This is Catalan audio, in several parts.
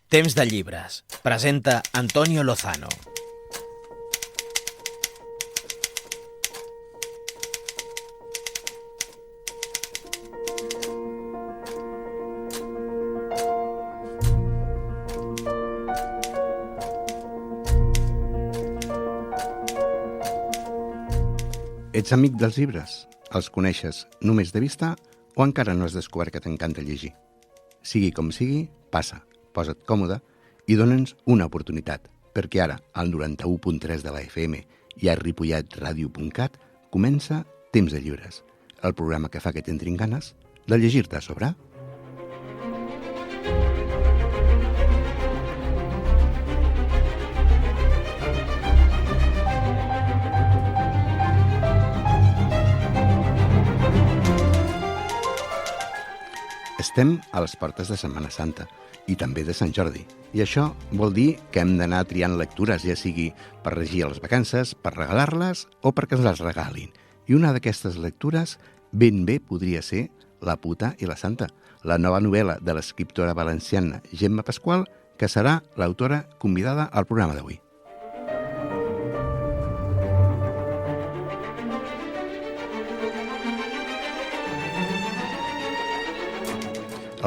Temps de llibres. Presenta Antonio Lozano. Ets amic dels llibres? Els coneixes només de vista o encara no has descobert que t'encanta llegir? Sigui com sigui, passa, posa't còmode i dona'ns una oportunitat, perquè ara, al 91.3 de la FM i a ripolletradio.cat, comença Temps de llibres, el programa que fa que t'entrin ganes de llegir-te a sobre. Estem a les portes de Setmana Santa i també de Sant Jordi. I això vol dir que hem d'anar triant lectures, ja sigui per regir a les vacances, per regalar-les o perquè ens les regalin. I una d'aquestes lectures ben bé podria ser La puta i la santa, la nova novel·la de l'escriptora valenciana Gemma Pasqual, que serà l'autora convidada al programa d'avui.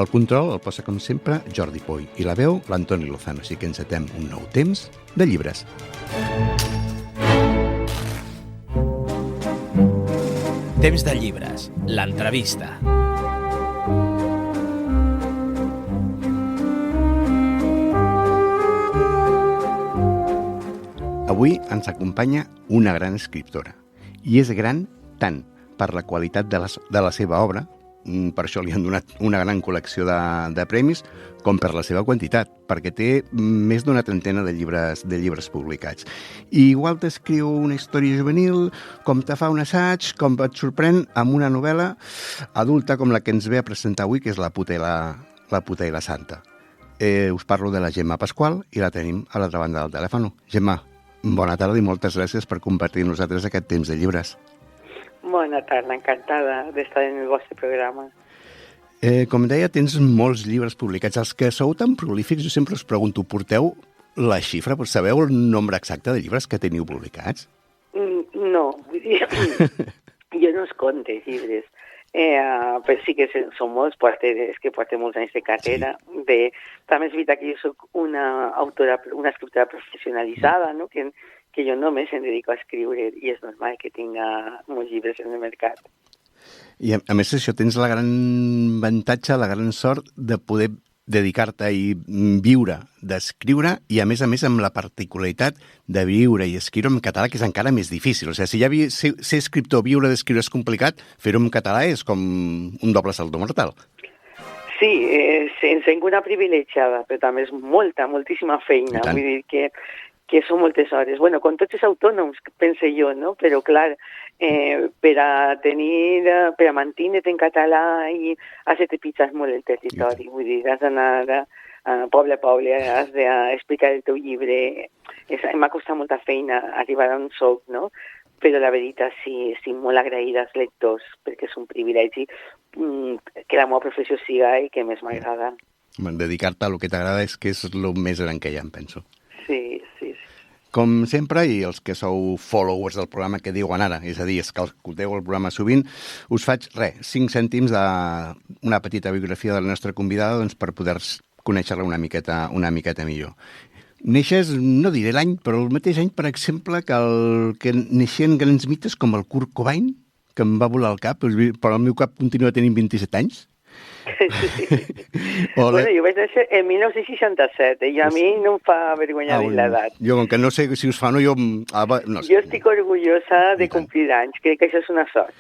El control el posa, com sempre, Jordi Poy i la veu, l'Antoni Lozano. Així que encetem un nou temps de llibres. Temps de llibres. L'entrevista. Avui ens acompanya una gran escriptora. I és gran tant per la qualitat de la seva obra, per això li han donat una gran col·lecció de premis, com per la seva quantitat, perquè té més d'una trentena de llibres publicats. I igual t'escriu una història juvenil, com te fa un assaig, com et sorprèn amb una novel·la adulta com la que ens ve a presentar avui, que és La puta i la santa. Us parlo de la Gemma Pasqual i la tenim a l'altra banda del telèfon. Gemma, bona tarda i moltes gràcies per compartir amb nosaltres aquest temps de llibres. Bona tarda, encantada d'estar en el vostre programa. Com deia, tens molts llibres publicats. Els que sou tan prolífics, jo sempre us pregunto, porteu la xifra? Sabeu el nombre exacte de llibres que teniu publicats? No, vull dir, jo no es compte llibres. Però sí que són molts, és que porto molts anys de carrera. Sí. També és veritat que jo soc una escriptora professionalitzada, no? Que jo només em dedico a escriure i és normal que tinga molts llibres en el mercat. I a més això, tens la gran avantatge, la gran sort de poder dedicar-te i viure d'escriure i a més amb la particularitat de viure i escriure en català, que és encara més difícil. O sigui, si ja ser escriptor, viure d'escriure és complicat, fer-ho en català és com un doble salto mortal. Sí, em sento una privilegiada, però també és moltíssima feina. Vull dir que són moltes hores. Bueno, com tots els autònoms, pense jo, no? Però, clar, per a mantenir en català i has de trepitjar molt el territori. Vull dir, has d'anar poble a poble, has d'explicar el teu llibre. M'ha costat molta feina arribar on soc, no? Però la veritat sí, estic molt agraïda als lectors, perquè és un privilegi que la meva professió siga i que més m'agrada. Dedicar-te a lo que t'agrada és que és el més gran que hi ha, em penso. Sí. Com sempre, i els que sou followers del programa que diuen ara, és a dir, els que escolteu el programa sovint, us faig, 5 cèntims d'una petita biografia de la nostra convidada doncs, per poder conèixer-la una miqueta millor. Neixes, no diré l'any, però el mateix any, per exemple, que neixien grans mites com el Kurt Cobain, que em va volar al cap, però el meu cap continua tenint 27 anys. Bueno, jo vaig néixer en 1967 i a mi no em fa vergonya dir l'edat. Jo, com que no sé si us fa o no, no sé. Jo estic orgullosa de complir anys, crec que això és una sort.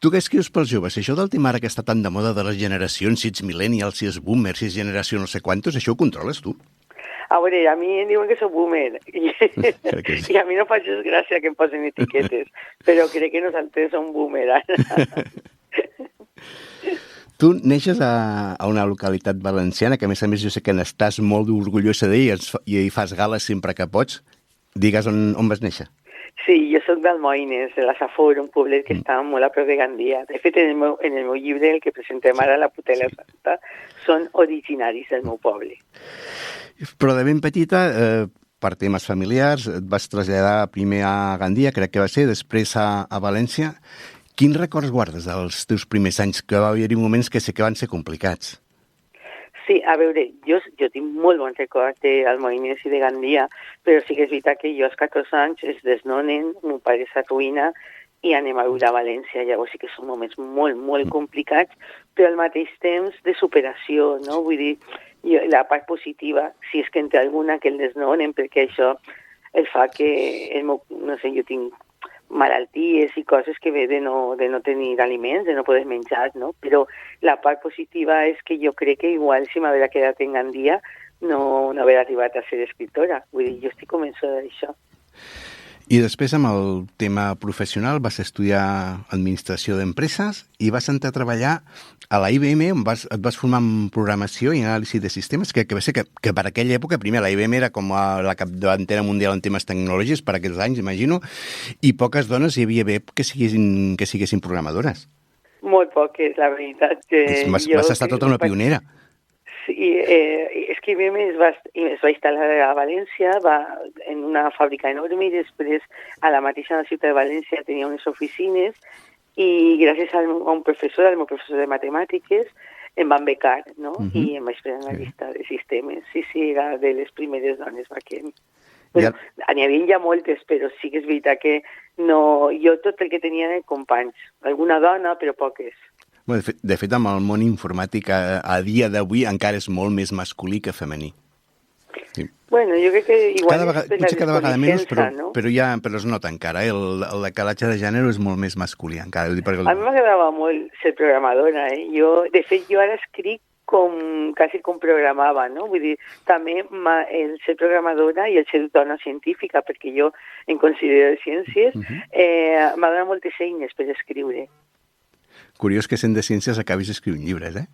Tu què escrius pels joves? Això del tema ara que està tan de moda de les generacions, si ets millennial, si ets boomer, si ets generació no sé quantos, això ho controles tu? A veure, a mi em diuen que soc boomer i a mi no fa gens gràcia que em posen etiquetes, però crec que nosaltres som boomer ara. Tu neixes a una localitat valenciana, que a més jo sé que n'estàs molt orgullosa d'ell i fas gales sempre que pots. Digues on vas néixer. Sí, jo soc d'Almoines, de la Safor, un poblet que està molt a prop de Gandia. De fet, en el meu llibre, el que presentem ara, La Putela Santa, són originaris del meu poble. Però de ben petita, per temes familiars, et vas traslladar primer a Gandia, crec que va ser, després a València. Quins records guardes dels teus primers anys? Que va haver-hi moments que sé que van ser complicats. Sí, a veure, jo tinc molt bons records d'Almoines i de Gandia, però sí que és veritat que jo als 14 anys es desnonen, meu pare s'arruïna i anem a viure a València. Llavors sí que són moments molt, molt complicats, però al mateix temps de superació, no? Vull dir, la part positiva, si és que en té alguna, que el desnonen, perquè això el fa que, no sé, jo tinc malalties i coses que ve de no tenir aliments, de no poder menjar, no? Però la part positiva és que jo crec que igual si m'haguera quedat en Gandia no haguera arribat a ser escriptora. Vull dir, jo estic convençuda d'això. I després, amb el tema professional, vas estudiar Administració d'Empreses i vas entrar a treballar a la IBM, on et vas formar en programació i anàlisi de sistemes, que va ser que per aquella època, primer, la IBM era com la capdavantera mundial en temes tecnològics per aquells anys, imagino, i poques dones hi havia bé que siguessin programadores. Molt poques, la veritat. Vas estar tota una pionera. Sí, és que IBM es va instal·lar a València, en una fàbrica enorme, i després a la mateixa ciutat de València tenia unes oficines i gràcies a un professor, el meu professor de matemàtiques, em van becar, no? I em vaig prendre una llista de sistemes. Sí, era de les primeres dones vaquem. Bueno, n'hi havia ja moltes, però sí que és veritat que no... Jo tot el que tenia eren companys. Alguna dona, però poques. De fet, amb el món informàtic a dia d'avui encara és molt més masculí que femení. Sí. Bueno, jo crec que igual potser cada vegada menys, no? però es nota encara. El decalatge de gènere és molt més masculí encara. A mi m'agradava molt ser programadora. De fet, jo ara escric quasi com programava, no? Vull dir, també el ser programadora i el ser dona científica, perquè jo em considero de ciències, m'ha donat moltes eines per escriure. Curiós que sent de ciències acabis escrivint llibres, eh?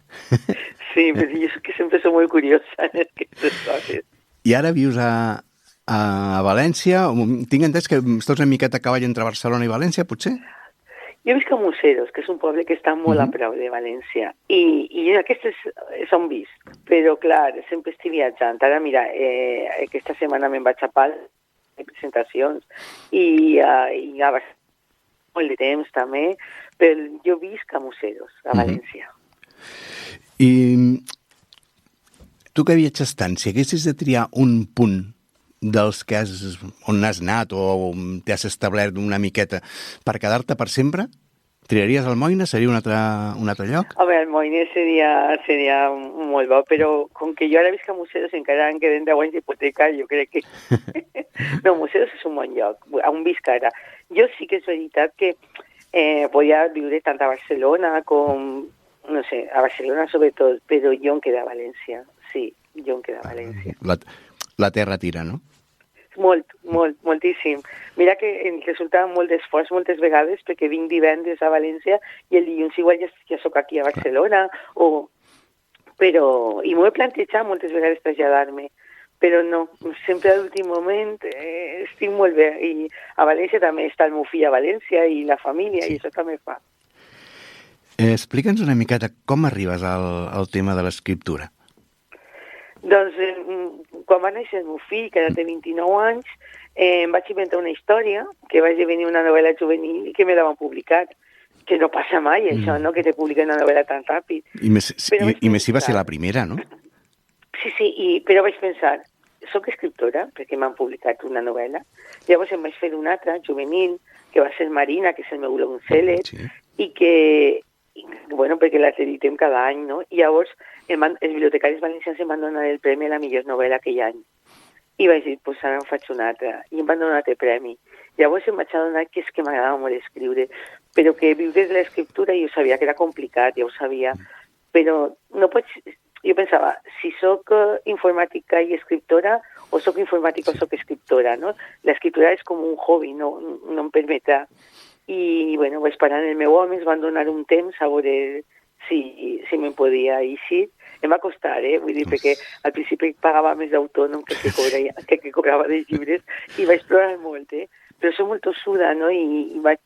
Sí, però jo que sempre soc molt curiosa en aquestes coses. I ara vius a València? Tinc entès que estàs una miqueta a cavall entre Barcelona i València, potser? Jo visc a Museros, que és un poble que està molt a prop de València. I aquest és on visc. Però, clar, sempre estic viatjant. Ara, mira, aquesta setmana me'n vaig a Pal, de presentacions, i a molt de temps també, però jo visc a Museros, a València. I tu que viatges tant, si haguessis de triar un punt dels que on has anat o t'has establert una miqueta per quedar-te per sempre, triaries Almoines? Seria un altre lloc? Home, Almoines seria molt bo, però com que jo ara visc a Museros encara em queden 10 anys d'hipoteca, jo crec que... No, Museros és un bon lloc, on visc ara. Jo sí que és veritat que podia viure tant a Barcelona com, no sé, a Barcelona sobretot, però jo em quedo a València. Sí, jo em quedo a València. La terra tira, no? Moltíssim. Mira que em resulta molt d'esforç moltes vegades perquè vinc divendres a València i el dilluns igual ja soc aquí a Barcelona, i m'ho he plantejat moltes vegades traslladar-me, però no, sempre a l'últim moment estic molt bé, i a València també està el meu fill a València i la família, i això també fa. Explica'ns una miqueta com arribes al tema de l'escriptura. Doncs, quan va néixer el meu fill, que ara té 29 anys, em vaig inventar una història, que va esdevenir una novel·la juvenil i que me la van publicar. Que no passa mai, això, no?, que te publiquen una novel·la tan ràpid. I més si va ser la primera, no? Sí, però vaig pensar, soc escriptora, perquè m'han publicat una novel·la, llavors em vaig fer una altra, juvenil, que va ser Marina, que és el meu longseller, i que, bueno, perquè les editem cada any, no? I llavors els bibliotecaris valencians em van donar el premi a la millor novel·la aquell any. I vaig dir, doncs ara em faig una altra. I em van donar el premi. Llavors em vaig adonar que és que m'agradava molt escriure, però que viure de l'escriptura jo sabia que era complicat, ja ho sabia, però no pots... Jo pensava, si sóc informàtica i escriptora, o sóc informàtica o sóc escriptora, no? L'escriptura és com un hobby, no em permetrà. I, bueno, vaig parar en el meu home, ens van donar un temps a veure si me'n podia eixir. Em va costar, vull dir, perquè al principi pagava més d'autònom que cobrava de llibres, i vaig plorar molt, però soc molt tossuda, no? I vaig,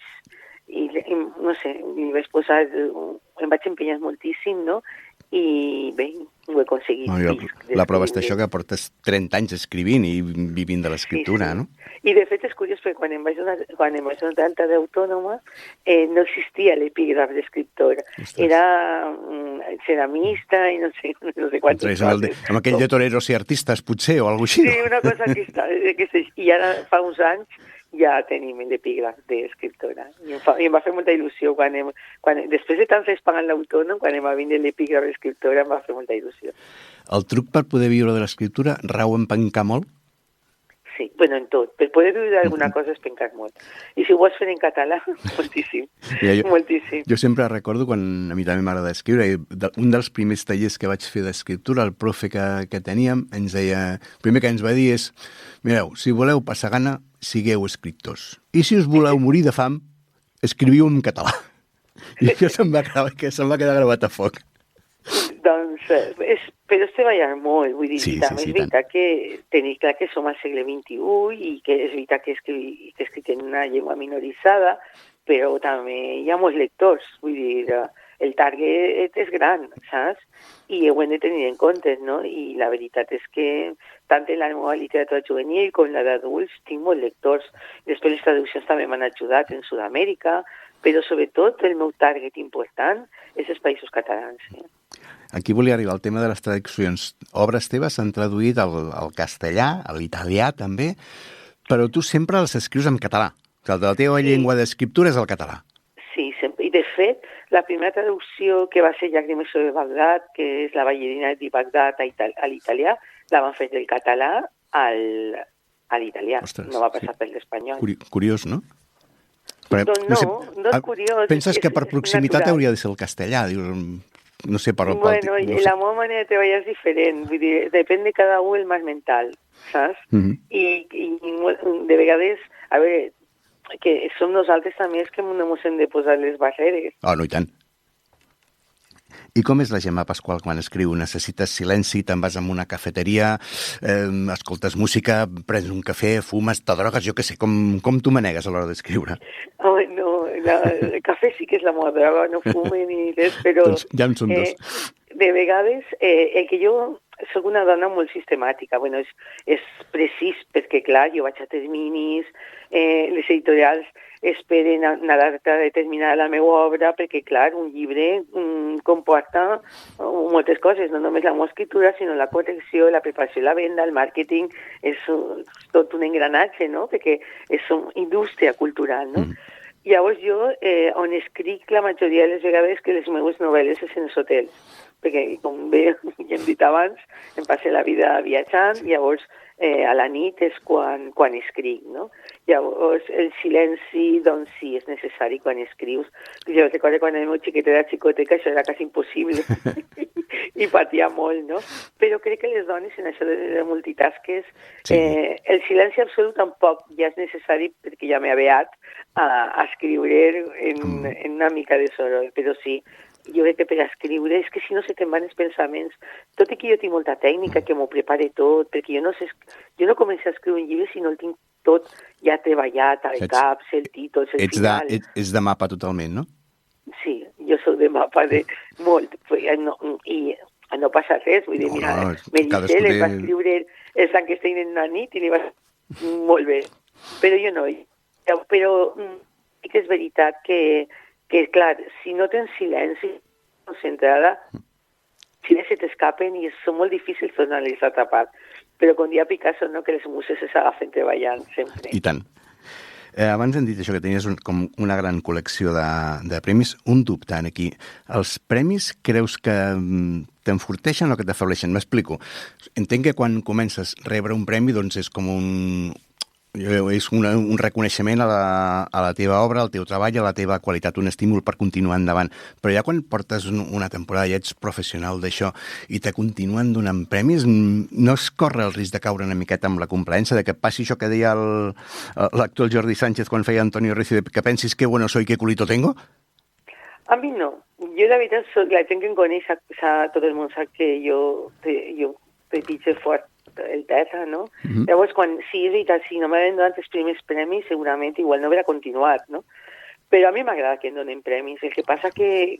no sé, em vaig empenyar moltíssim, no? I bé, ho he aconseguit. La prova està això que portes 30 anys escrivint i vivint de l'escriptura, no? I de fet és curiós perquè quan em vaig donar d'alta d'autònoma no existia l'epígraf d'escriptora. Era ceramista i no sé quantes coses. Amb aquell de toreros i artistes, potser, o alguna cosa així. Sí, una cosa que i ara fa uns anys ja tenim l'epígraf d'escriptora. I em va fer molta il·lusió després de tants anys pagant l'autònom, quan em va vindre l'epígraf d'escriptora em va fer molta il·lusió. El truc per poder viure de l'escriptura rau en pencar molt? Sí, bueno, en tot. Per poder viure d'alguna cosa és pencar molt. I si ho vols fer en català, moltíssim. Moltíssim. Jo sempre recordo, quan a mi també m'agrada escriure, i un dels primers tallers que vaig fer d'escriptura, el profe que teníem, ens deia, el primer que ens va dir és, mireu, si voleu passar gana, sigueu escriptors. I si us voleu morir de fam, escriviu en català. I això se'm va quedar gravat a foc. Doncs, però és treballar molt, vull dir, també és veritat que tenir clar que som al segle XXI i que és veritat que escric en una llengua minoritzada, però també hi ha molts lectors, vull dir, el target és gran, saps? I ho hem de tenir en compte, no? I la veritat és que tant en la meva literatura juvenil com la d'adults tinc molts lectors. Després les traduccions també m'han ajudat en Sud-amèrica, però sobretot el meu target important és els països catalans. Aquí volia arribar al tema de les traduccions. Obres teves s'han traduït al castellà, a l'italià també, però tu sempre les escrius en català. O sigui, la teva llengua d'escriptura és el català. Sí, sempre. I de fet, la primera traducció que va ser Llàgrimes sobre Bagdad, que és la ballarina de Bagdad a l'italià, la van fer del català a l'italià. No va passar per l'espanyol. Curiós, no? Però, doncs no és curiós. Penses que per proximitat hauria de ser el castellà, dius... No sé, Bueno, la meva manera de treballar és diferent, vull dir, depèn de cada un el més mental, saps? I de vegades, a veure, que som nosaltres també els que no ens hem de posar les barreres. No, i tant. I com és la Gemma Pasqual quan escriu? Necessites silenci, te'n vas a una cafeteria, escoltes música, prens un cafè, fumes, te drogues, jo què sé, com tu manegues a l'hora d'escriure? No, el cafè sí que és la meva droga, no fume ni res, però... Doncs ja en són dos. De vegades, que jo soc una dona molt sistemàtica, bueno, és precís perquè, clar, jo vaig a terminis, les editorials esperen una data determinada la meva obra perquè, clar, un llibre comporta moltes coses, no només la meva escriptura, sinó la correcció, la preparació i la venda, el màrqueting, és tot un engranatge, no?, perquè és una indústria cultural, no? Llavors jo, on escric la majoria de les vegades que les meves novel·les és en els hotels, perquè com bé ja hem dit abans, em passe la vida viatjant, llavors a la nit és quan escric, no? Llavors el silenci, doncs sí, és necessari quan escrius. Jo recordo quan el meu xiquet era xicoteca, això era quasi impossible i patia molt, no? Però crec que les dones en això de multitaskes, el silenci absolut tampoc ja és necessari perquè ja m'he aviat a escriure en una mica de soroll, però sí, jo crec que per escriure és que si no se te'n van els pensaments, tot i que jo tinc molta tècnica, que m'ho prepare tot, perquè jo no començo a escriure un llibre si no el tinc tot ja treballat al cap, el títol, el final. Ets de mapa totalment, no? Sí, jo soc de mapa de molt, i no passa res, vull dir, mira, Meritxell es va escriure el Frankenstein en una nit i li va molt bé, però jo no, però sí que és veritat que clar, si no tens silenci concentrada, si se t'escapen i són molt difícils tornar-les a tapar. Però com dia Picasso, no, que les muses s'agafen treballant sempre. I tant. Abans hem dit això, que tenies com una gran col·lecció de premis. Un dubte aquí. Els premis creus que t'enforteixen o que t'afebleixen? M'explico. Entenc que quan comences a rebre un premi doncs és com un reconeixement a la teva obra, al teu treball, a la teva qualitat, un estímul per continuar endavant. Però ja quan portes una temporada i ets professional d'això i te continuen donant premis, no es corre el risc de caure una miqueta amb la complaença, de que passi això que deia l'actor Jordi Sánchez quan feia Antonio Ricci, que pensis que bueno soy, que culito tengo? A mi no. Jo la veritat, la gent que em coneix, tot el món sap que jo trepitge fort el terra, no? Llavors, sí, és veritat, si no m'havien donat els primers premis, segurament igual no hauria continuat, no? Però a mi m'agrada que em donen premis. El que passa que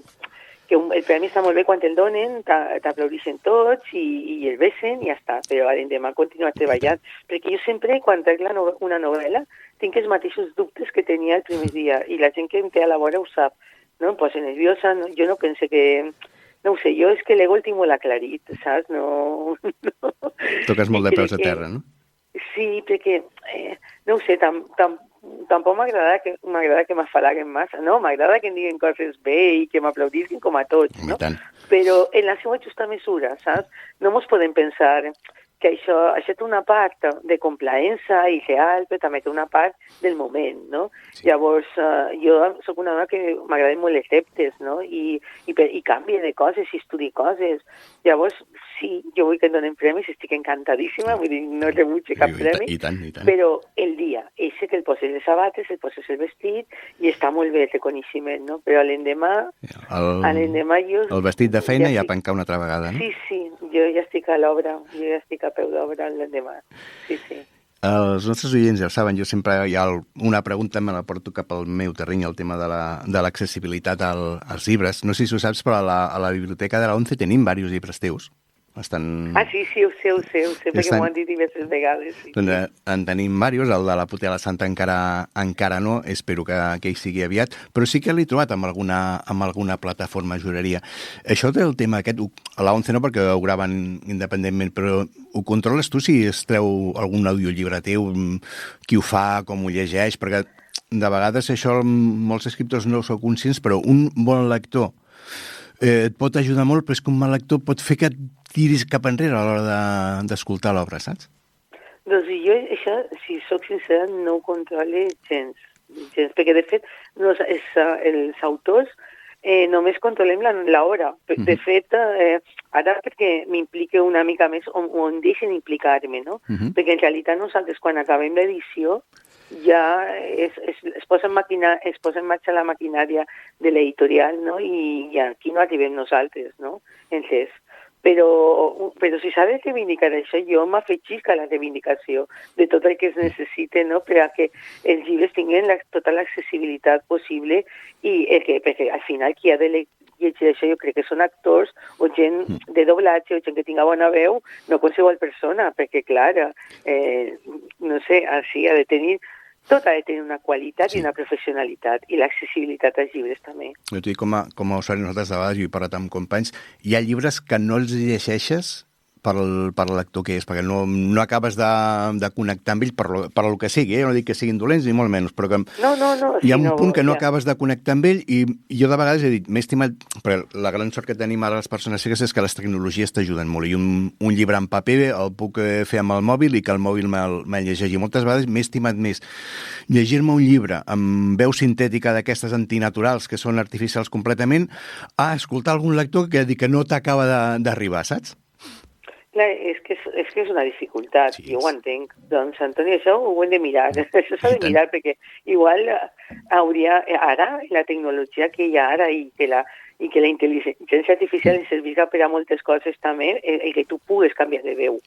el premi està molt bé quan te'l donen, t'aplaudixen tots i el besen i ja està, però l'endemà continuar treballant. Perquè jo sempre, quan trec una novel·la, tinc els mateixos dubtes que tenia el primer dia i la gent que em té a la vora ho sap. No em poso nerviosa, no, jo no pense que... No ho sé, jo és que l'ego el tinc molt aclarit, saps? No... Toques molt de peus a terra, no? Sí, perquè, no ho sé, tampoc m'agrada que m'afalaguen massa, no? M'agrada que em diguin coses bé i que m'aplaudissin com a tots, no? Però en la seva justa mesura, saps? No mos podem pensar que això té una part de complaença i real, però també té una part del moment, no? Sí. Llavors, jo sóc una dona que m'agraden molt les reptes, no? I canvie de coses, i estudi coses. Llavors, sí, jo vull que em donen premis, estic encantadíssima, vull dir, no rebutge cap premi, i tant. però el dia, ese que el poses les sabates, el poses el vestit, i està molt bé el reconeixement, no? Però l'endemà jo... El vestit de feina ja pencar una altra vegada, no? Sí, jo ja estic a l'obra, jo ja estic a peu d'obra l'endemà, sí. Els nostres oients ja ho saben, jo sempre hi ha una pregunta, me la porto cap al meu terreny, el tema de l'accessibilitat als llibres. No sé si ho saps, però a la biblioteca de la ONCE tenim diversos llibres teus. Sí, ho sé, perquè m'ho han dit diverses vegades. Sí. Doncs en tenim diversos, el de la Puta de la Santa encara no, espero que hi sigui aviat, però sí que l'he trobat amb alguna plataforma, juraria. Això del tema aquest, a la ONCE no, perquè ho graven independentment, però ho controles tu si es treu algun audiollibre teu, qui ho fa, com ho llegeix, perquè de vegades això molts escriptors no ho sou conscients, però un bon lector et pot ajudar molt, però és que un mal lector pot fer que et tiris cap enrere a l'hora d'escoltar l'obra, saps? Doncs jo això, si sóc sincera, no ho controlo gens, perquè de fet els autors només controlem l'obra. De fet, ara perquè m'implique una mica més, o em deixen implicar-me, no? Perquè en realitat nosaltres quan acabem l'edició ja es posa en marxa la maquinària de l'editorial, no? I aquí no arribem nosaltres, no? Però si s'ha de reivindicar això, jo m'afegisc a la reivindicació de tot el que es necessita, no? Per a que els llibres tinguin tota l'accessibilitat possible perquè al final qui ha de llegir això jo crec que són actors o gent de doblatge o gent que tinga bona veu, no qualsevol persona, perquè clar, no sé, així ha de tenir una qualitat i una professionalitat, i l'accessibilitat als llibres també. Jo t'ho dic com a usuari, nosaltres de vegades, jo he parlat amb companys, hi ha llibres que no els llegeixes per el lector que és, perquè no acabes de connectar amb ell per lo que sigui, no dic que siguin dolents ni molt menys, però que hi ha un punt que no acabes de connectar amb ell i jo de vegades he dit, m'he estimat, però la gran sort que tenim ara les persones cegues és que les tecnologies t'ajuden molt i un llibre en paper el puc fer amb el mòbil i que el mòbil me'l llegeix i moltes vegades m'he estimat més llegir-me un llibre amb veu sintètica d'aquestes antinaturals que són artificials completament a escoltar algun lector que dir que no t'acaba d'arribar, saps? Clar, és que és una dificultat, sí, jo ho entenc. Doncs, Antoni, això ho hem de mirar. Això s'ha de mirar, perquè igual hauria, ara, la tecnologia que hi ha ara i que la intel·ligència artificial ens servirà per a moltes coses també, el que tu pugues canviar de veu.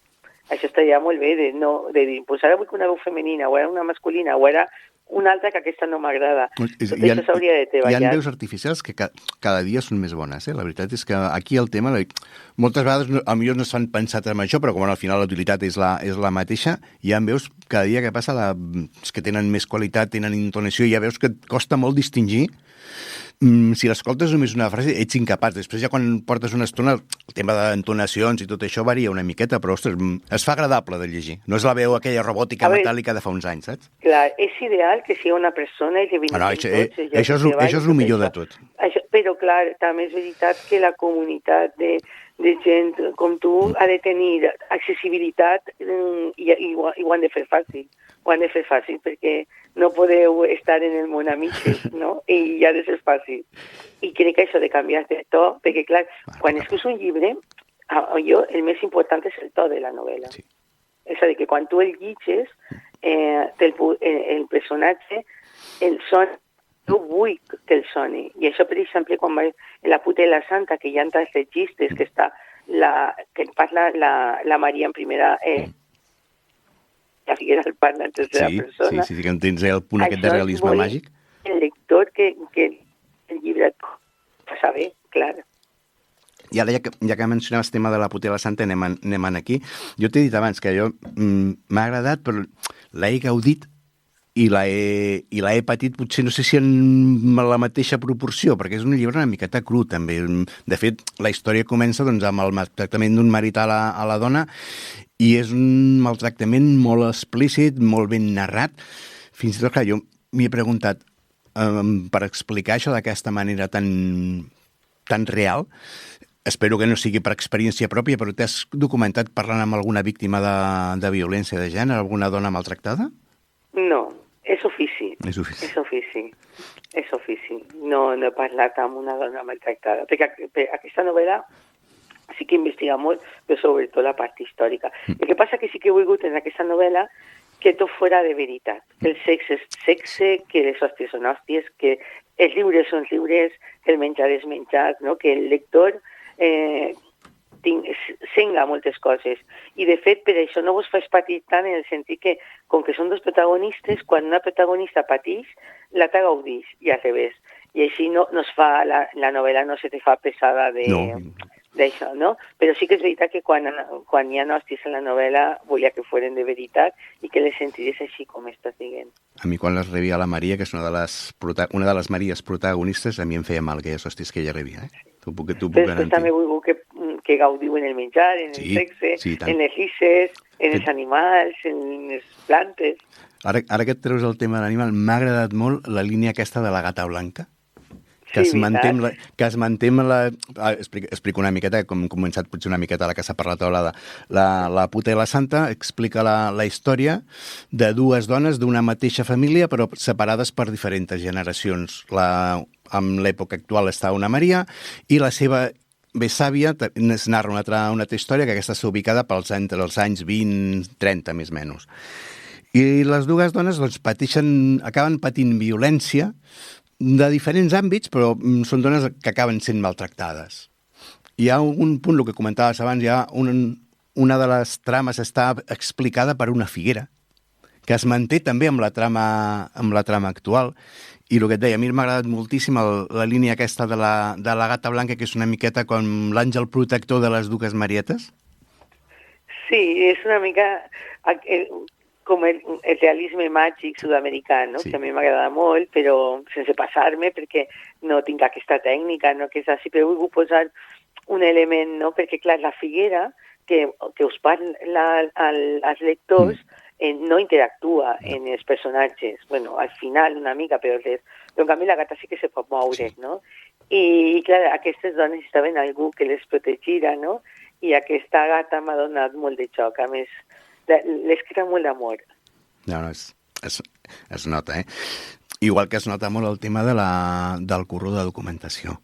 Això estaria molt bé, de dir, doncs ara vull que una veu femenina, o ara una masculina, o ara una altra que aquesta no m'agrada. Tot això s'hauria de treballar. Hi ha veus artificials que cada dia són més bones, La veritat és que aquí el tema, moltes vegades potser no s'han pensat en això, però com al final la utilitat és la mateixa, hi ha veus cada dia que passa que tenen més qualitat, tenen intonació, hi ha veus que et costa molt distingir. Si l'escoltes només una frase, ets incapaç. Després ja quan portes una estona, el tema d'entonacions i tot això varia una miqueta, però, ostres, es fa agradable de llegir. No és la veu aquella robòtica metàl·lica de fa uns anys, saps? Clar, és ideal que sigui una persona i que vingui això és el millor de tot. Però, clar, també és veritat que la comunitat de gent com tu ha de tenir accessibilitat i ho han de fer fàcil. Ho han de fer fàcil perquè no podeu estar en el món a mitges, no? I ha de ser fàcil. I crec que això de canviar de to, perquè clar, quan escrius un llibre, el més important és el to de la novel·la. Sí. És a dir, que quan tu el llitges, el personatge, el son, no vull que el soni. I això, per exemple, quan va en la Puta de la Santa, que hi ha tants registres, que està que parla la Maria en primera... la Figuera el parla en tercera persona. Sí, que tens el punt aquest de realisme màgic. El lector que el llibre et passa bé, clar. I ara, ja que mencionaves el tema de la Puta i la Santa, anem aquí. Jo t'he dit abans que m'ha agradat, però l'he gaudit i la he patit, potser no sé si en la mateixa proporció, perquè és un llibre una miqueta cru, també. De fet, la història comença amb el maltractament d'un marit a la dona, i és un maltractament molt explícit, molt ben narrat. Fins i tot, clar, jo m'hi he preguntat, per explicar això d'aquesta manera tan real, espero que no sigui per experiència pròpia, però t'has documentat parlant amb alguna víctima de violència de gènere, alguna dona maltractada? No, és ofici. És ofici. No he parlat amb una dona maltractada, perquè aquesta novel·la sí que investiga molt, però sobretot la part històrica. El que passa que sí que he volgut en aquesta novel·la que tot fora de veritat, que el sexe és sexe, que les hòsties són hòsties, que els llibres són llibres, que el menjar és menjar, no? Que el lector senga moltes coses. I, de fet, per això no vos fas patir tant en el sentit que, com que són dos protagonistes, quan una protagonista pateix, l'altra gaudix, i al revés. I així no es fa, la novel·la no se te fa pesada d'això, no? Però sí que és veritat que quan hi ha hòsties en la novel·la volia que foren de veritat i que les sentiries així com estàs dient. A mi quan les rebia la Maria, que és una de les Maries protagonistes, a mi em feia mal aquelles hòsties que ella rebia, eh? T'ho puc garantir. Però també vull que gaudiu en el menjar, en el sexe, en les risses, en els animals, en les plantes. Ara que et treus el tema de l'animal, m'ha agradat molt la línia aquesta de la gata blanca, que es manté amb la... Explico una miqueta, com hem començat potser una miqueta la que s'ha parlat taulada. La Puta i la Santa explica la història de dues dones d'una mateixa família, però separades per diferents generacions. En l'època actual està una Maria i la seva besàvia es narra una altra història, que aquesta està ubicada entre els anys 20-30, més o menys. I les dues dones acaben patint violència de diferents àmbits, però són dones que acaben sent maltractades. Hi ha un punt, el que comentaves abans, una de les trames està explicada per una figuera, que es manté també amb la trama actual. I el que et deia, a mi m'ha agradat moltíssim la línia aquesta de la gata blanca, que és una miqueta com l'àngel protector de les dues Marietes. Sí, és una mica com el realisme màgic sud-americà, no? Sí. Que a mi m'agrada molt, però sense passar-me, perquè no tinc aquesta tècnica, no? Que és així, però vull posar un element, no? Perquè, clar, la figuera que us parla als lectors no interactua en els personatges. Bueno, al final una mica, però en canvi la gata sí que se pot moure, no? I clar, aquestes dones estaven algú que les protegira, no? I aquesta gata m'ha donat molt de xoc, a més, les crea molt d'amor. No, es nota, eh? Igual que es nota molt el tema del curro de documentació.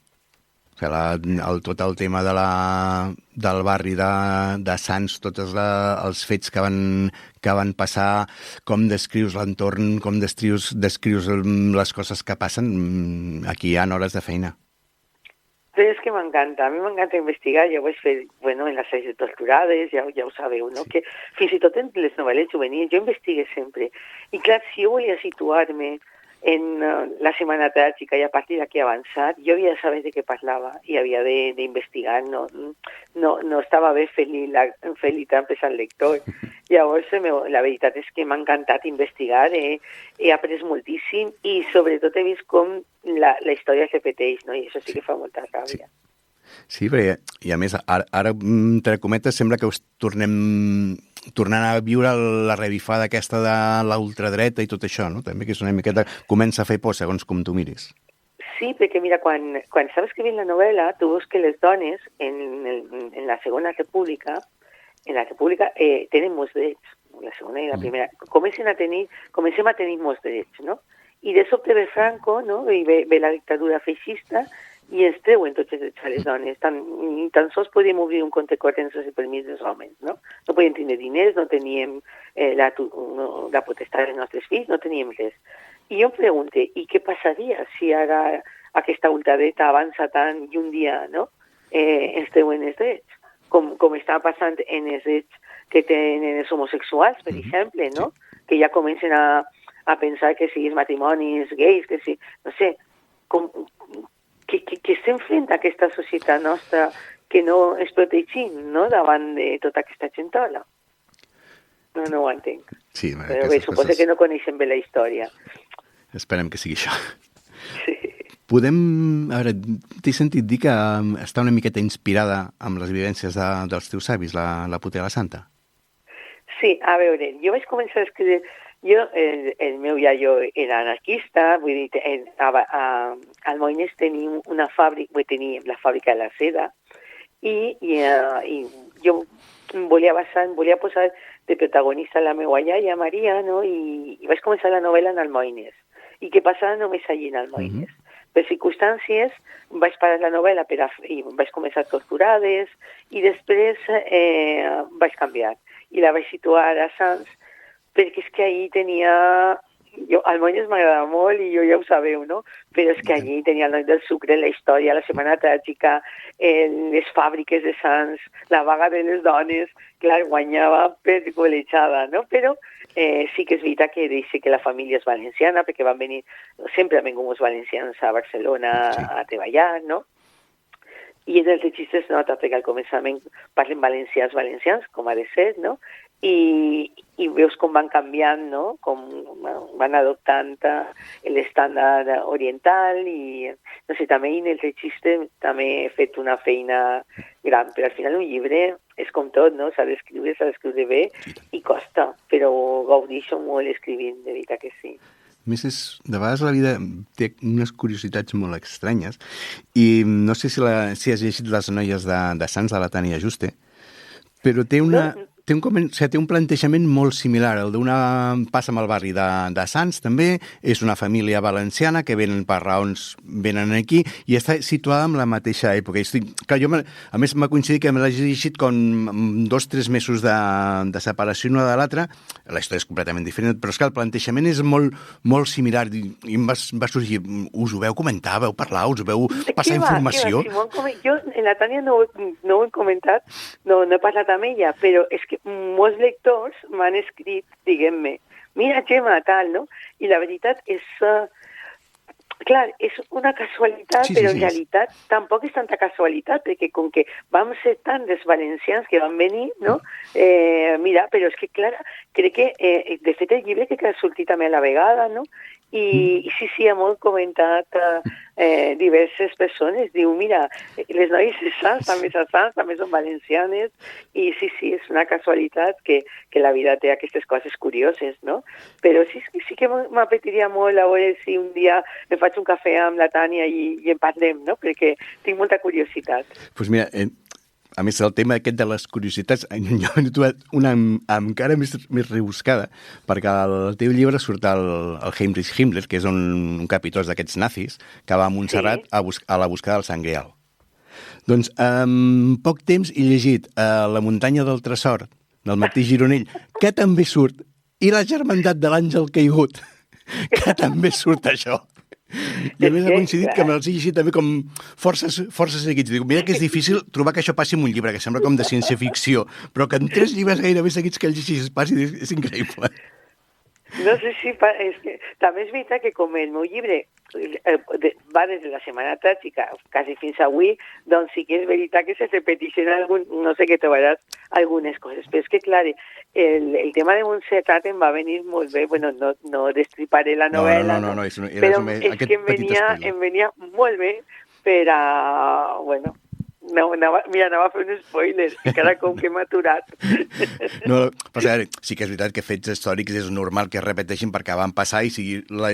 O sigui, tot el tema del barri de Sants, tots els fets que van passar, com descrius l'entorn, com descrius les coses que passen, aquí hi ha hores de feina. Però és que m'encanta, a mi m'encanta investigar, ja ho vaig fer, en les sèries torturades, ja ho sabeu, no? Sí. Que fins i tot en les novel·les juvenils jo investigué sempre. I clar, si jo volia situar-me en la Setmana Tràgica i a partir d'aquí avançar, jo havia de saber de què parlava i havia d'investigar, no estava bé fer-li trampes al lector. Llavors, la veritat és que m'ha encantat investigar, he après moltíssim i sobretot he vist com la història es repeteix, no? I això sí que fa molta ràbia. Sí, perquè, i a més, ara entre cometes, sembla que us tornant a viure la revifada aquesta de l'ultradreta i tot això, no? També que és una miqueta... Comença a fer por, segons com tu miris. Sí, perquè mira, quan estava escrivint la novel·la, tu veus que les dones en la Segona República, tenen molts drets, la segona i la primera. Comencem a tenir molts drets, no? I de sobte ve Franco, no? I ve la dictadura feixista i ens treuen tots els drets a les dones. Tan sols podíem obrir un compte corrent sense permís dels homes, no? No podíem tenir diners, no teníem la potestat dels nostres fills, no teníem res. I jo em pregunto, i què passaria si ara aquesta ultradreta avança tant i un dia, no? Ens treuen els drets? com està passant en els drets que tenen els homosexuals, per exemple, no? Que ja comencen a pensar que si és matrimonis gais, que si, no sé, que estem fent aquesta societat nostra que no es protegim, no?, davant de tota aquesta gentola. No ho entenc. Sí, però bé, suposo que no coneixen bé la història. Esperem que sigui això. Sí. A veure, t'he sentit dir que està una miqueta inspirada amb les vivències dels teus avis, la Puta i la Santa. Sí, a veure, jo vaig començar a escriure... el meu iaio era anarquista, vull dir, a Almoines teníem una fàbrica, teníem la fàbrica de la seda, i jo volia posar de protagonista la meva iaia Maria, no? I vaig començar la novel·la en Almoines, i que passava només allí en Almoines. Per circumstàncies vaig parar la novel·la i vaig començar Torturades, i després vaig canviar, i la vaig situar a Sants, perquè és que allí tenia... Almoines m'agrada molt i jo ja ho sabeu, no? Però és que allí tenia el Noi del Sucre, la història, la Setmana Tràgica, les fàbriques de Sants, la vaga de les dones, clar, guanyava per golejada, no? Però sí que és veritat que dice que la família és valenciana, perquè van venir, sempre han vingut els valencians a Barcelona a treballar, no? I en els registres es nota, perquè al començament parlen valencians, com ha de ser, no? I veus com van canviant, no? Com van adoptant l'estàndard oriental i, no sé, també en el registre també he fet una feina gran, però al final un llibre és com tot, no? S'ha d'escriure bé i costa, però gaudixo molt escrivint, de veritat que sí. A més, de vegades la vida té unes curiositats molt estranyes i no sé si has llegit Les noies de Sants, de la Tània Juste, però té un plantejament molt similar. El d'una passa amb el barri de Sants, també. És una família valenciana que venen per raons, venen aquí, i està situada en la mateixa època. A més, m'ha coincidit que me l'he llegit com 2 o 3 mesos de separació una de l'altra. La història és completament diferent, però és que el plantejament és molt, molt similar. I em va sorgir, us ho veu comentar, veu parlar, us veu passar informació? Jo en la Tània no ho he comentat, no he parlat amb ella, però és que molts lectors m'han escrit, diguem-me, mira, Gemma, tal, no? I la veritat és... clar, és una casualitat, però en realitat tampoc és tanta casualitat, perquè com que vam ser tant dels valencians que van venir, no? Mira, però és que, clar, crec que, de fet, el llibre crec que ha sortit també a la vegada, no? I sí, ha molt comentat diverses persones. Diu, mira, les noies de Sants també són valencianes, i sí, és una casualitat que la vida té aquestes coses curioses, no? Però sí que m'apetiria molt a veure si un dia me faig un cafè amb la Tània i en parlem, no? Perquè tinc molta curiositat. Doncs mira, a més, el tema aquest de les curiositats, jo he trobat una encara més rebuscada, perquè al teu llibre surt el Heinrich Himmler, que és un capitós d'aquests nazis, que va a Montserrat a la buscada del Sant Greal. Doncs, en poc temps he llegit La muntanya del tresor, del Martí Gironell, que també surt, i La germandat de l'àngel caigut, que també surt això. I a més ha coincidit que me'ls he llegit també com forces seguits. Dic, mira que és difícil trobar que això passi en un llibre, que sembla com de ciència-ficció, però que en 3 llibres gairebé seguits que el llegis passi, és increïble. No sé si... És que, també és veritat que com el meu llibre va des de la Setmana Tràgica quasi fins avui, doncs sí que és veritat que se repeteixen no sé què trobaràs algunes coses, però és que clar, el tema de Montserrat em va venir molt bé, bueno, no destriparé la novel·la, no, però és que em venia molt bé per a, bueno, anava a fer un spoiler, encara com que m'ha aturat. No, però sí que és veritat que fets històrics és normal que es repeteixin perquè van passar i si la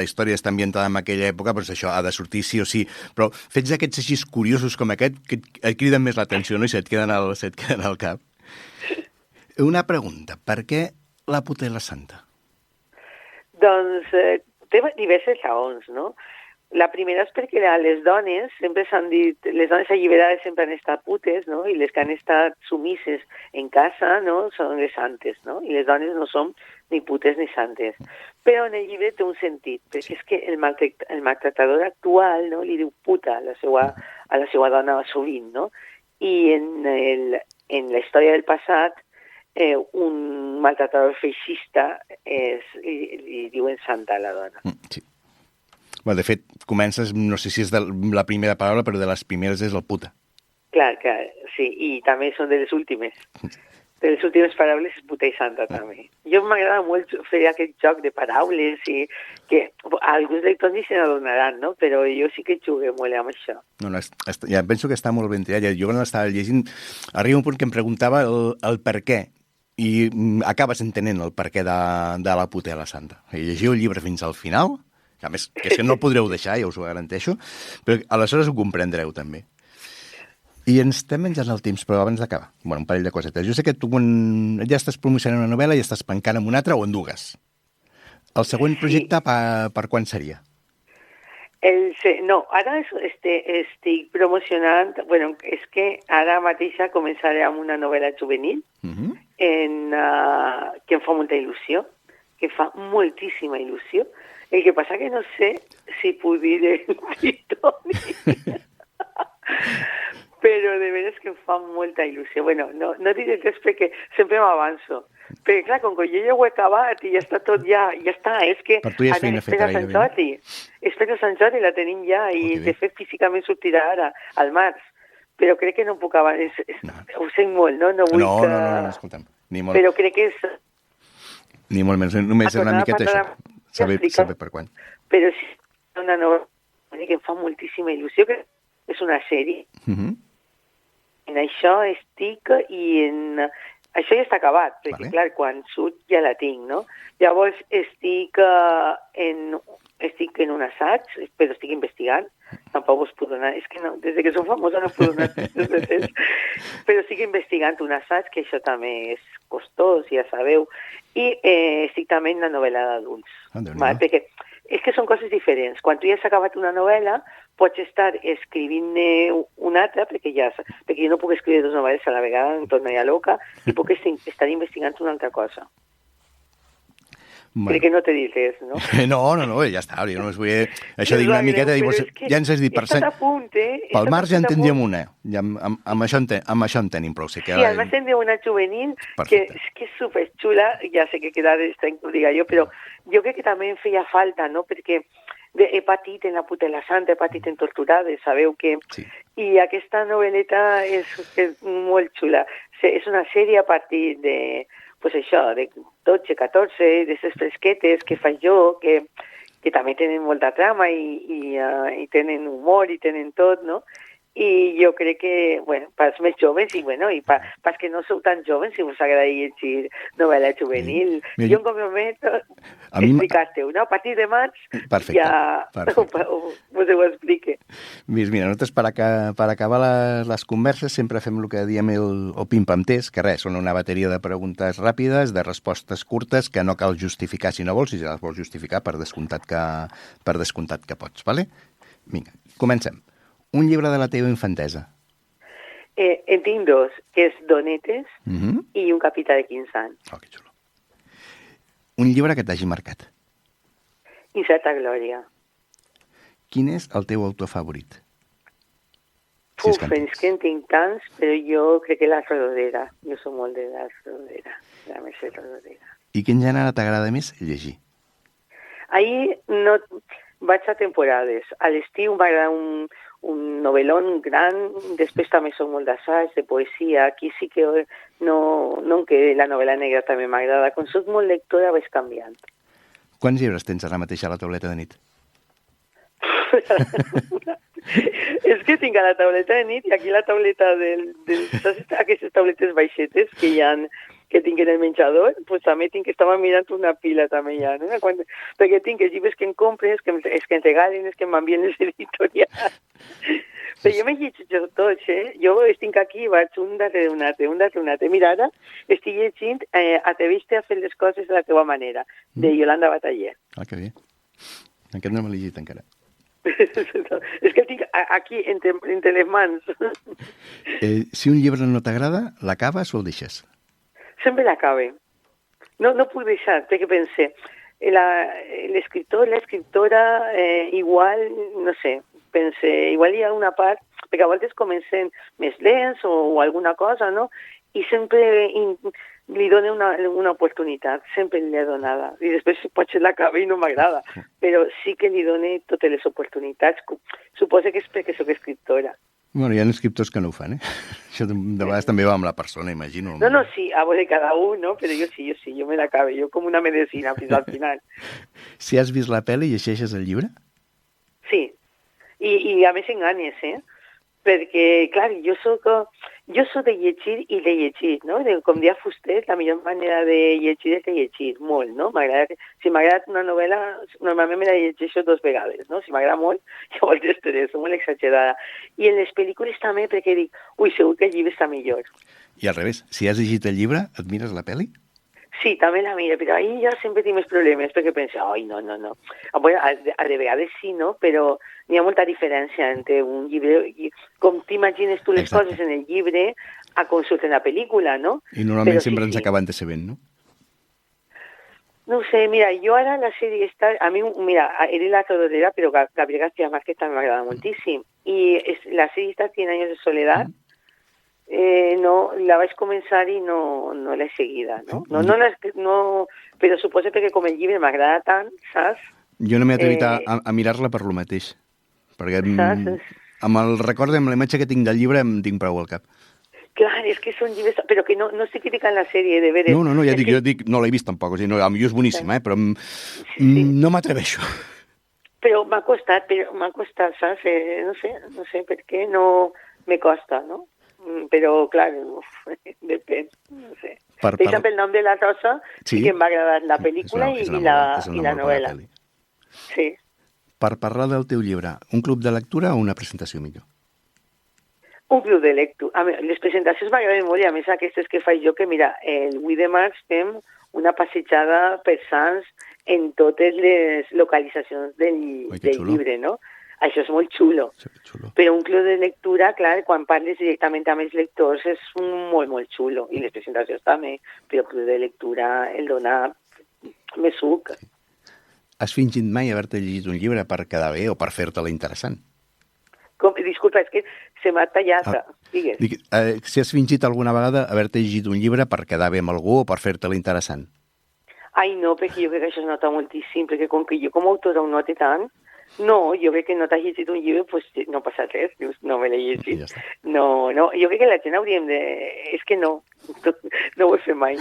història està ambientada en aquella època, doncs això ha de sortir sí o sí. Però fets aquests així curiosos com aquest, que et criden més l'atenció, no? I se't queden al cap. Una pregunta, per què La puta i la santa? Doncs té diverses raons, no? La primera és perquè les dones sempre s'han dit, les dones alliberades sempre han estat putes, no? I les que han estat sumises en casa, no? Són les santes, no? I les dones no són ni putes ni santes. Però en el llibre té un sentit, perquè és que el maltractador actual, no? Li diu puta a la seva dona sovint, no? i en la història del passat un maltratador feixista li diuen santa a la dona. Sí. Bueno, de fet, comences, no sé si és de la primera paraula, però de les primeres és el puta. Clar, sí, i també són de les últimes. De les últimes paraules és puta i santa, també. Jo m'agrada molt fer aquest joc de paraules i que alguns lectors ni se n'adonaran, no? Però jo sí que jugué molt amb això. No, ja penso que està molt ben triat. Jo quan l'estava llegint, arriba un punt que em preguntava el per què, i acabes entenent el per què de la puta i la santa. Llegiu el llibre fins al final, a més, que és que no el podreu deixar, ja us ho garanteixo, però aleshores ho comprendreu, també. I ens estem menjant el temps, però abans d'acabar, un parell de cosetes. Jo sé que tu ja estàs promocionant una novel·la i estàs pencant amb una altra o en dues. El següent projecte per quan seria? No, ara estic promocionant... Bueno, és que ara mateixa començaré amb una novel·la juvenil que em fa molta il·lusió, que fa moltíssima il·lusió. El que passa que no sé si puc dir el títol. Però de veres que em fa molta il·lusió. Bueno, no diré res perquè sempre m'avanço. Perquè, clar, com que jo ja ho he acabat i ja està tot, ja està. És que per tu ja és feina feta gairebé. Espera Sant Jordi, la tenim ja, i de fet físicament sortirà ara, al març. Però crec que no puc abans. Ho sent molt, no? No, escolta'm. Però crec que és... Ni molt menys, només una miqueta això. Saber per quan. Però sí, una novel·la que em fa moltíssima il·lusió, que és una sèrie. En això estic i en... Això ja està acabat, perquè clar, quan surt ja la tinc, no? Llavors estic en un assaig, però estic investigant. Tampoc us puc donar... És que no, des que som famosa no puc donar però estic investigant un assaig, que això també és costós, ja sabeu, i estic també en la novel·la d'adults. Perquè és que són coses diferents. Quan tu ja has acabat una novel·la, pots estar escrivint-ne una altra, perquè jo no puc escriure dues novel·les a la vegada, em tornaria loca, i puc estar investigant una altra cosa. Crec que no t'he dit res, no? No, ja està. Jo només vull... Això dic una miqueta... Ja ens has dit... Pel març ja en tindríem una. Amb això en tenim prou. Sí, al març tindríem una juvenil que és superxula. Ja sé que queda estrany que ho diga jo, però jo crec que també em feia falta, no? Perquè he patit en la puta i la santa, he patit en Torturades, sabeu que... I aquesta novel·leta és molt xula. És una sèrie a partir de... Pues això, de 12, 14, d'aquestes fresquetes que faig jo, que també tenen molta trama i tenen humor i tenen tot, no? I jo crec que, bueno, pels més joves i, bueno, i pels que no sou tan joves, si us agrada llegir novel·la juvenil, jo em comprometo a explicar-te-ho, no? A partir de març ja us ho explique. Mira, nosaltres per acabar les converses sempre fem el que diem el pim-pam-test, que res, són una bateria de preguntes ràpides, de respostes curtes, que no cal justificar si no vols, si ja les vols justificar per descomptat que pots, vale? Vinga, comencem. Un llibre de la teva infantesa. En tinc dos, que és Donetes i Un capità de 15 anys. Oh, que xulo. Un llibre que t'hagi marcat. Incerta glòria. Quin és el teu autor favorit? És que en tinc tants, però jo crec que la Rodoreda. Jo soc molt de la Rodoreda, de la Mercè Rodoreda. I quin gènere t'agrada més llegir? Ahir no vaig a temporades. A l'estiu m'agrada un novel·lón gran, després també soc molt d'assaig, de poesia. Aquí sí que no em quedé, la novel·la negra també m'agrada. Com soc molt lectora vaig canviant. Quants llibres tens ara mateix a la tauleta de nit? És que tinc a la tauleta de nit i aquí la tauleta aquestes tauletes baixetes que hi ha que tinc en el menjador, pues també tinc que estava mirant una pila també ja, no? Perquè tinc els llibres que em compren, els que em regalen, els que m'envien les editorials. Però jo m'he llegit tots, Jo estic aquí, vaig un darrere un altre. Mira, ara estic llegint Atreviste a fer les coses de la teva manera, de Yolanda Bataller. Ah, que bé. Aquest no m'he llegit encara. És que el tinc aquí, entre les mans. Si un llibre no t'agrada, l'acabes o el deixes? Sempre l'acabe. No puc deixar, perquè pense, l'escriptor, l'escriptora, igual, no sé, pense, igual hi ha una part perquè a voltes comencen més lents o alguna cosa, no? I sempre li dona una oportunitat, sempre li ha donada. I després potser l'acaba i no m'agrada, però sí que li dona totes les oportunitats. Suposo que és perquè soc escriptora. Bueno, hi ha escriptors que no ho fan, Això de vegades també va amb la persona, imagino. No, sí, a veure cada un, no? Però jo sí, jo me l'acabo, jo com una medicina fins al final. Si has vist la pel·li, llegeixes el llibre? Sí, i a més enganyes, perquè, clar, jo soc de llegir i de llegir, no? Com deia Fuster, la millor manera de llegir és de llegir, molt, no? Si m'agrada una novel·la, normalment me la llegeixo 2 vegades, no? Si m'agrada molt, llavors estresso, molt exagerada. I en les pel·lícules també, perquè dic, segur que el llibre està millor. I al revés, si has llegit el llibre, et mires la pel·li? Sí, també la miro, però ahir ja sempre tinc més problemes, perquè penso, no. Bueno, a de vegades sí, no? Però n'hi ha molta diferència entre un llibre, com t'imagines tu les coses en el llibre, a com surt en la pel·lícula, no? I normalment sempre ens acaben de sabent, no? No sé, mira, jo ara la sèrie està... A mi, mira, era La Rodolera, però Gabriel García Márquez també m'agrada moltíssim. I la sèrie està 100 años de soledad. No, la vaig començar i no l'he seguida, no? No, però suposo que com el llibre m'agrada tant, saps? Jo no m'he atrevit a mirar-la per lo mateix, perquè amb el record, amb la imatge que tinc del llibre, em tinc prou al cap. Clar, és que són llibres... Però que no estic criticant la sèrie, de veres. No, ja dic, jo dic, no l'he vist tampoc, o sigui, potser és boníssima, però no m'atreveixo. Però m'ha costat, saps? No sé per què, no me costa, no? Però, clar, depèn, no sé. Per exemple, El nom de la rosa, sí que em va agradar la pel·lícula i la novel·la. Sí. Per parlar del teu llibre, un club de lectura o una presentació millor? Un club de lectura. Les presentacions m'agraden molt i a més aquestes que faig jo, que mira, el 8 de març fem una passejada per Sants en totes les localitzacions del llibre, no? Això és molt xulo. Però un club de lectura, clar, quan parles directament amb els lectors és molt, molt xulo. I les presentacions també, però el club de lectura el dona més suc. Has fingit mai haver-te llegit un llibre per quedar bé o per fer-te-la interessant? Disculpa, és que se m'ha tallat. Digues. Si has fingit alguna vegada haver-te llegit un llibre per quedar bé amb algú o per fer-te-la interessant? Ai, no, perquè jo crec que això es nota moltíssim, perquè com que jo com a autora ho note tant, no, jo crec que no t'has llegit un llibre, doncs no passa res, dius, no me l'he llegit. Ja no, jo crec que la gent hauríem de... És que no ho he fet mai.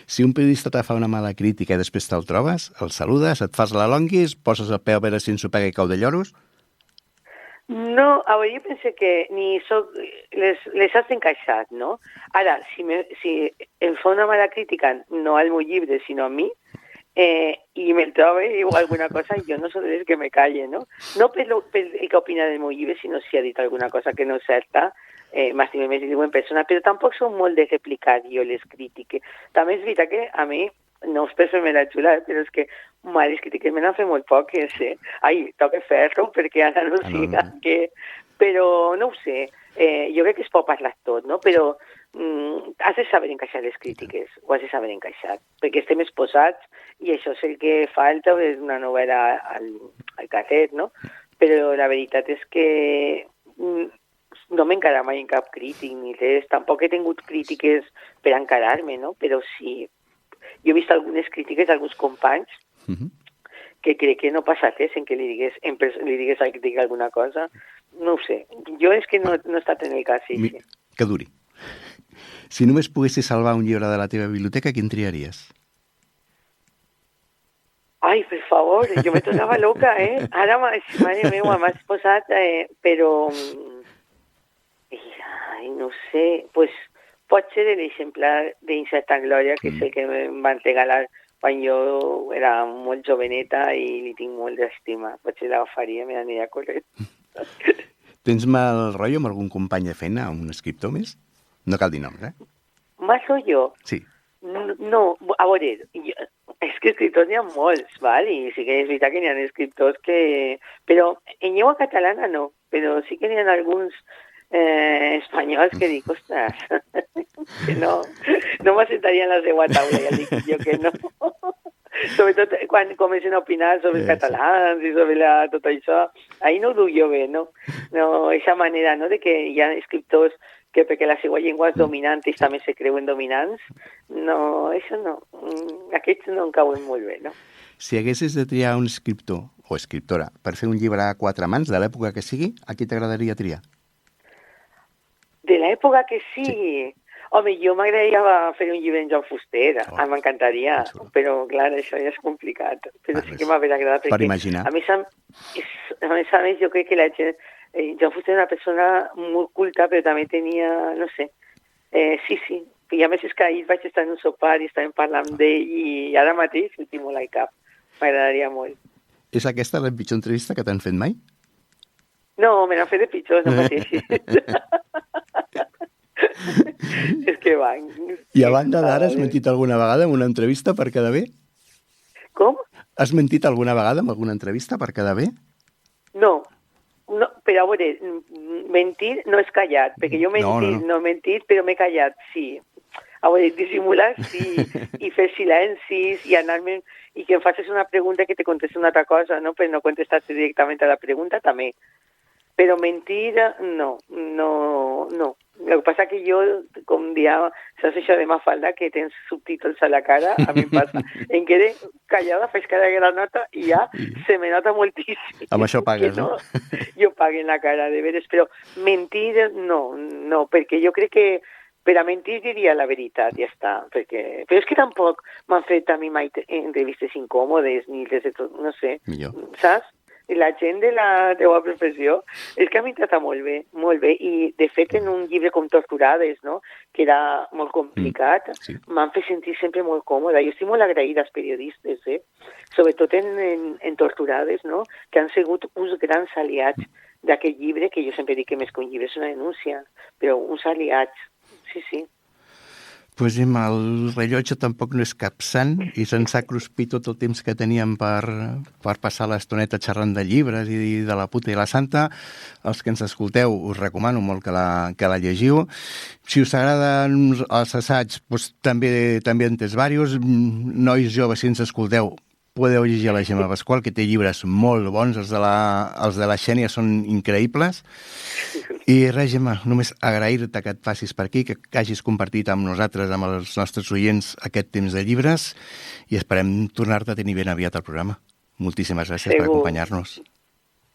Si un periodista te fa una mala crítica i després te'l trobes, el saludes, et fas la longuis, poses el peu a veure si ensopega i cau de lloros? No, a veure, jo penso que ni soc... Les has encaixat, no? Ara, si em fa una mala crítica, no al meu llibre, sinó a mi, i me'l trobe o alguna cosa, jo no soc dels que me calle, no? No per què opina del meu llibre, sinó si ha dit alguna cosa que no és certa, m'estime més i diu en persona, però tampoc som molt de replicar jo les crítiques. També és veritat que a mi, no és per fer-me la xula, però és que les crítiques me n'han fet molt poques, Ai, toca fer-ho perquè ara no siga que... Però no ho sé, jo crec que es pot parlar tot, no? Però has de saber encaixar les crítiques, ho has de saber encaixar, perquè estem exposats i això és el que falta, és una novel·la al carrer, no? Però la veritat és que no m'encara mai en cap crític ni res, tampoc he tingut crítiques per encarar-me, no? Però sí, jo he vist algunes crítiques d'alguns companys que crec que no passa res en què li digués al crític alguna cosa. No ho sé. Jo és que no he estat en el cas, sí. Que duri. Si només poguessis salvar un llibre de la teva biblioteca, quin triaries? Ai, per favor, jo me tornava loca, Ara, mare meva, m'has posat, però... Ai, no sé, pues pot ser l'exemplar d'Incerta Glòria, que és el que em van regalar quan jo era molt joveneta i li tinc molt d'estima. Potser l'agafaria, me n'aniria corrent. Tens mal rotllo amb algun company de feina, amb un escriptor més? No cal dir noms, Mal rotllo? Sí. No, a veure, és que escriptors n'hi ha molts, val? I sí que és veritat que n'hi ha escriptors que... Però en llengua catalana no, però sí que n'hi ha alguns espanyols que dic, ostres, que no m'assentaria en la seva taula, ja dic jo que no. Sobretot quan comencen a opinar sobre els catalans i sobre tot això, ahí no ho duc jo bé, no? No, aquesta manera, no?, de que hi ha escriptors que perquè la seva llengua és dominant i també se creuen dominants, no, això no. Aquests no em cauen molt bé, no? Si haguessis de triar un escriptor o escriptora per fer un llibre a 4 mans de l'època que sigui, a qui t'agradaria triar? De l'època que sigui? Sí. Home, jo m'agradaria fer un llibre en Joan Fuster, m'encantaria, però clar, això ja és complicat, però sí que m'hauria agradat. Per imaginar. A més, jo crec que la gent... Joan Fuster era una persona molt culta, però també tenia, no sé, sí, i a més és que ahir vaig estar en un sopar i estàvem parlant d'ell i ara mateix ho tinc molt al cap, m'agradaria molt. És aquesta la pitjor entrevista que t'han fet mai? No, me n'han fet de pitjors, no pateixis. És que van... I a banda d'ara, has mentit alguna vegada en una entrevista per quedar bé? Com? Has mentit alguna vegada en alguna entrevista per quedar bé? No, però a veure, mentir no és callat, perquè jo no he mentit, però m'he callat, sí. A veure, dissimular, sí, i fer silencis, i anar-me... I que em facis una pregunta que te contesti una altra cosa, no? Per no contestar-te directament a la pregunta, també. Però mentir, no. El que passa que jo, com dia, saps això de Mafalda, que tens subtítols a la cara, a mi em passa. Em quedé callada, faig cara de granota i ja se me nota moltíssim. Amb això pagues, no? Jo pague en la cara, de veres, però mentir, no, perquè jo crec que per a mentir diria la veritat, ja està. Però és que tampoc m'han fet a mi mai entrevistes incòmodes, ni les de tot, no sé. Millor. Saps? I la gent de la teva professió és que a mi em trata molt bé, i de fet en un llibre com Torturades, no?, que era molt complicat, m'han fet sentir sempre molt còmoda. Jo estic molt agraïda als periodistes, sobretot en Torturades, no?, que han sigut uns grans aliats d'aquest llibre, que jo sempre dic que més que un llibre és una denúncia, però uns aliats, sí. Pues Gemma, el rellotge tampoc no és cap sant i se'ns ha cruspit tot el temps que teníem per passar l'estoneta xerrant de llibres i de la puta i la santa. Els que ens escolteu, us recomano molt que la llegiu. Si us agraden els assaigs, doncs també en tens diversos. Nois joves, si ens escolteu, podeu llegir a la Gemma Pasqual, que té llibres molt bons, els de la Xènia són increïbles. I res, Gemma, només agrair-te que et passis per aquí, que hagis compartit amb nosaltres, amb els nostres oients, aquest temps de llibres, i esperem tornar-te a tenir ben aviat al programa. Moltíssimes gràcies per acompanyar-nos.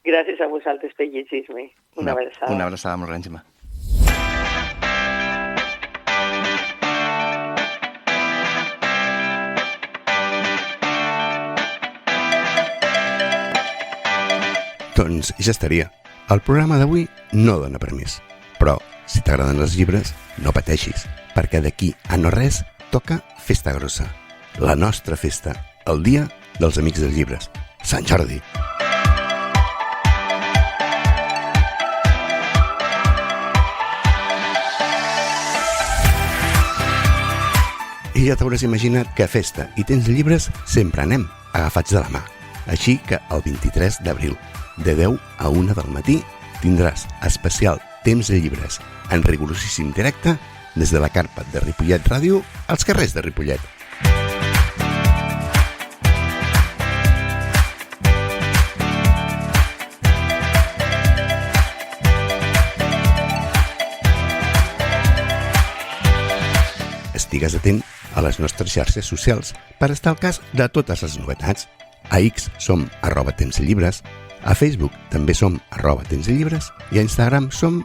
Gràcies a vosaltres per llegir-me. Una abraçada. Una abraçada molt gran, Gemma. Doncs ja estaria. El programa d'avui no dona per més. Però, si t'agraden els llibres, no pateixis, perquè d'aquí a no res toca Festa Grossa. La nostra festa, el dia dels amics dels llibres. Sant Jordi. I ja t'hauràs imaginat que a festa i tens llibres sempre anem agafats de la mà. Així que el 23 d'abril, de 10 a 1 del matí, tindràs especial Temps de Llibres en rigorosíssim directe des de la carpa de Ripollet Ràdio als carrers de Ripollet. Estigues atent a les nostres xarxes socials per estar al cas de totes les novetats. A X som @tempsdellibres, a Facebook també som @tempsdellibres i a Instagram som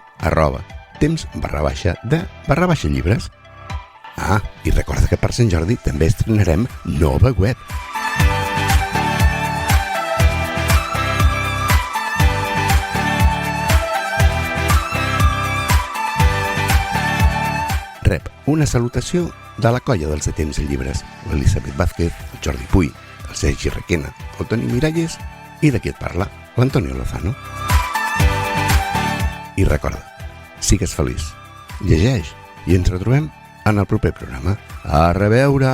@temps_de_llibres. I recorda que per Sant Jordi també estrenarem nova web. Rep una salutació de la colla dels de Temps de Llibres, l'Elisabet Vázquez, el Jordi Puy, el Sergi Requena, el Toni Miralles i de qui et parla, l'Antonio Lozano. I recorda, sigues feliç, llegeix i ens retrobem en el proper programa. A reveure!